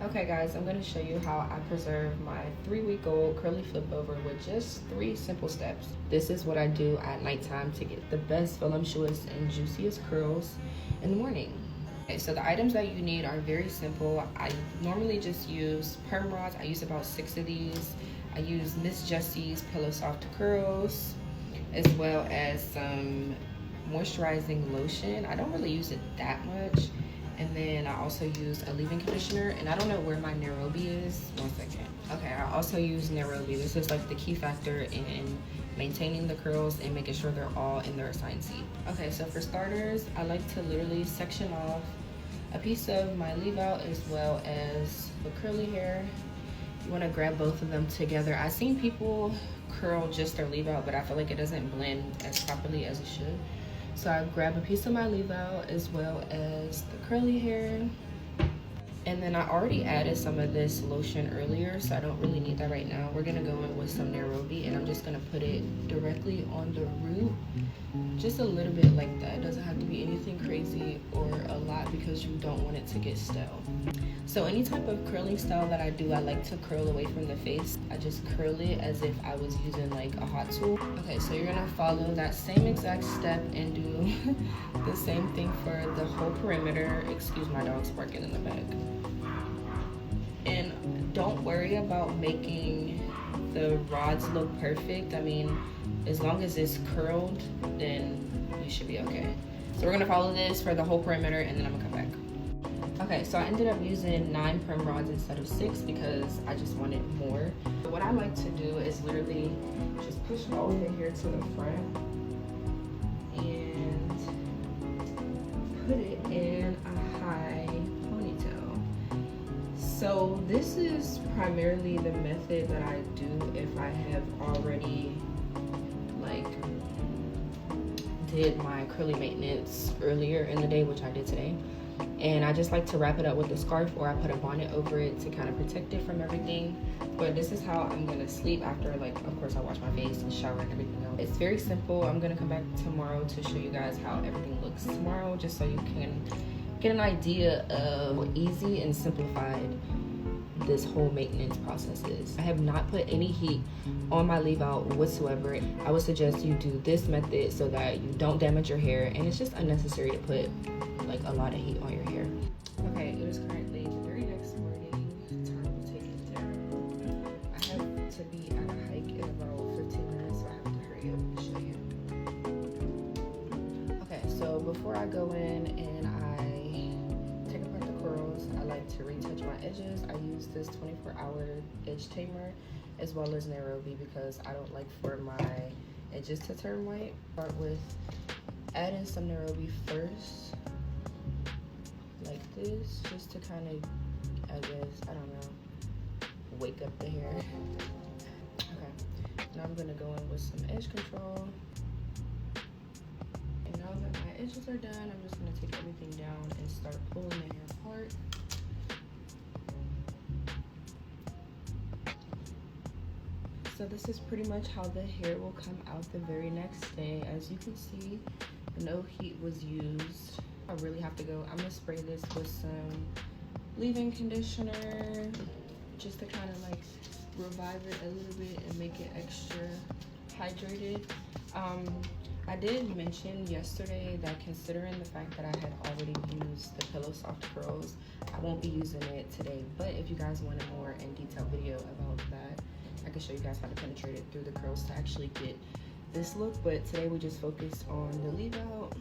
Okay guys, I'm going to show you how I preserve my 3-week-old curly flip over with just 3 simple steps. This is what I do at nighttime to get the best voluptuous and juiciest curls in the morning. Okay, so the items that you need are very simple. I normally just use perm rods. I use about 6 of these. I use Miss Jessie's Pillow Soft Curls, as well as some moisturizing lotion. I don't really use it that much. And then I also use a leave-in conditioner, and I don't know where my Nairobi is. One second. Okay, I also use Nairobi. This is like the key factor in maintaining the curls and making sure they're all in their assigned seat. Okay, so for starters, I like to literally section off a piece of my leave out as well as the curly hair. You want to grab both of them together. I've seen people curl just their leave out, but I feel like it doesn't blend as properly as it should. So I grab a piece of my leave out as well as the curly hair. And then I already added some of this lotion earlier, so I don't really need that right now. We're gonna go in with some Nairobi, and I'm just gonna put it directly on the root. Just a little bit like that. It doesn't have to be anything crazy or a lot because you don't want it to get stale. So any type of curling style that I do, I like to curl away from the face. I just curl it as if I was using like a hot tool. Okay, so you're gonna follow that same exact step and do the same thing for the whole perimeter. Excuse my dog's barking in the back. And don't worry about making the rods look perfect. I mean, as long as it's curled, then you should be okay. So we're gonna follow this for the whole perimeter, and then I'm gonna come back. Okay, so I ended up using 9 perm rods instead of 6 because I just wanted more. But what I like to do is literally just push all of the hair to the front and put it in a high ponytail. So this is primarily the method that I do if I have already like did my curly maintenance earlier in the day, which I did today. And I just like to wrap it up with a scarf, or I put a bonnet over it to kind of protect it from everything. But this is how I'm gonna sleep after, like, of course I wash my face and shower and everything else. It's very simple. I'm gonna come back tomorrow to show you guys how everything looks tomorrow, just so you can get an idea of how easy and simplified this whole maintenance process is. I have not put any heat on my leave out whatsoever. I would suggest you do this method so that you don't damage your hair, and it's just unnecessary to put like a lot of heat on your hair. Okay, it is currently the very next morning. Time to take it down. I have to be at a hike in about 15 minutes, so I have to hurry up and show you. Okay, so before I go in and I take apart the curls, I like to retouch my edges. I use this 24-hour edge tamer as well as Nairobi because I don't like for my edges to turn white. Start with adding some Nairobi first, like this, just to kind of, I guess, I don't know, wake up the hair. Okay, now I'm gonna go in with some edge control. And now that my edges are done, I'm just gonna take everything down and start pulling the hair apart. So this is pretty much how the hair will come out the very next day. As you can see, no heat was used. I really have to go. I'm gonna spray this with some leave-in conditioner just to kind of like revive it a little bit and make it extra hydrated. I did mention yesterday that considering the fact that I had already used the Pillow Soft Curls, I won't be using it today. But if you guys want a more in-detail video about that, I can show you guys how to penetrate it through the curls to actually get this look. But today we just focused on the leave out.